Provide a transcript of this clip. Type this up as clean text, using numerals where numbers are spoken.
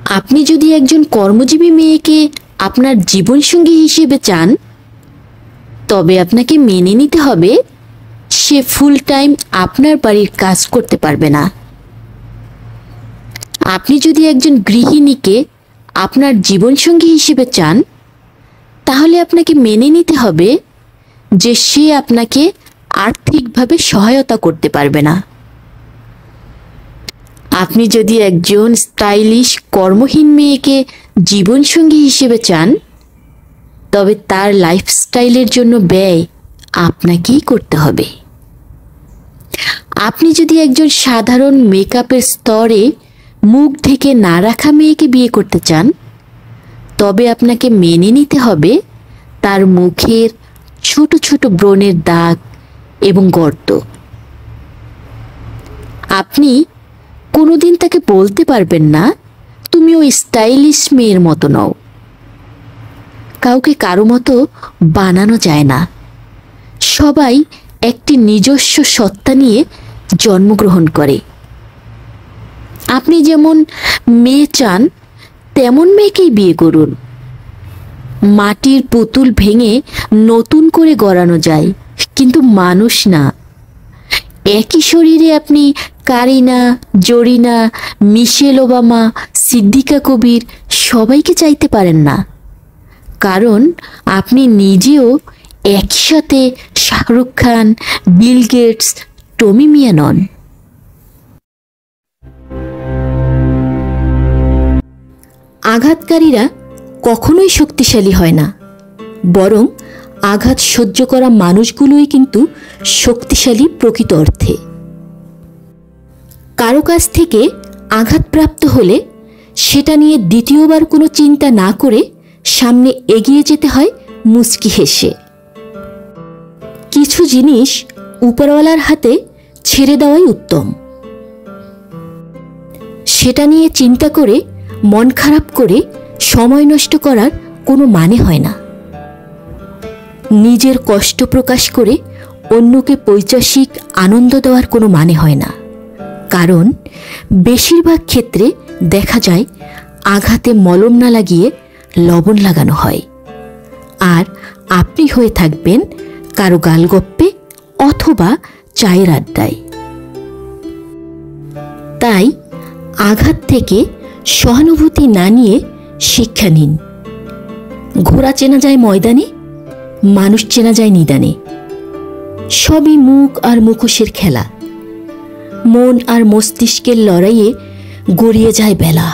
আপনি যদি একজন কর্মজীবী মেয়েকে আপনার জীবনসঙ্গী হিসেবে চান, তবে আপনাকে মেনে নিতে হবে সে ফুল টাইম আপনার বাড়ির কাজ করতে পারবে না। আপনি যদি একজন গৃহিণীকে আপনার জীবনসঙ্গী হিসেবে চান, তাহলে আপনাকে মেনে নিতে হবে যে সে আপনাকে আর্থিকভাবে সহায়তা করতে পারবে না। আপনি যদি একজন স্টাইলিশ কর্মহীন মেয়েকে জীবনসঙ্গী হিসেবে চান, তবে তার লাইফস্টাইলের জন্য ব্যয় আপনাকেই করতে হবে। আপনি যদি একজন সাধারণ মেকআপের স্তরে মুখ ঢেকে না রাখা মেয়েকে বিয়ে করতে চান, তবে আপনাকে মেনে নিতে হবে তার মুখের ছোট ছোট ব্রণের দাগ এবং গর্ত। আপনি কোনোদিন তাকে বলতে পারবেন না তুমি ওই স্টাইলিশ মেয়ের মতো নও। কাউকে কারো মতো বানানো যায় না। সবাই একটি নিজস্ব সত্তা নিয়ে জন্মগ্রহণ করে। আপনি যেমন মেয়ে চান তেমন মেয়েকেই বিয়ে করুন। মাটির পুতুল ভেঙে নতুন করে গড়ানো যায়, কিন্তু মানুষ না। একই শরীরে আপনি কারিনা, জরিনা, মিশেল ওবামা, সিদ্দিকা কবির সবাইকে চাইতে পারেন না, কারণ আপনি নিজেও একসাথে শাহরুখ খান, বিল গেটস, টমি মিয়া নন। আঘাতকারীরা কখনোই শক্তিশালী হয় না, বরং আঘাত সহ্য করা মানুষগুলোই কিন্তু শক্তিশালী প্রকৃত অর্থে। কারো কাছ থেকে আঘাতপ্রাপ্ত হলে সেটা নিয়ে দ্বিতীয়বার কোনো চিন্তা না করে সামনে এগিয়ে যেতে হয় মুচকি হেসে। কিছু জিনিস উপরওয়ালার হাতে ছেড়ে দেওয়াই উত্তম। সেটা নিয়ে চিন্তা করে মন খারাপ করে সময় নষ্ট করার কোনো মানে হয় না। নিজের কষ্ট প্রকাশ করে অন্যকে পৈশাসিক আনন্দ দেওয়ার কোনো মানে হয় না, কারণ বেশিরভাগ ক্ষেত্রে দেখা যায় আঘাতে মলম না লাগিয়ে লবণ লাগানো হয়, আর আপনি হয়ে থাকবেন কারো গালগপ্পে অথবা চায়ের আড্ডায়। তাই আঘাত থেকে সহানুভূতি না নিয়ে শিক্ষা নিন। ঘোড়া চেনা যায় ময়দানে, মানুষ চেনা যায় নিদানে। সবই মুখ আর মুখোশের খেলা। মন আর মস্তিষ্কের লড়াইয়ে গড়িয়ে যায় বেলা।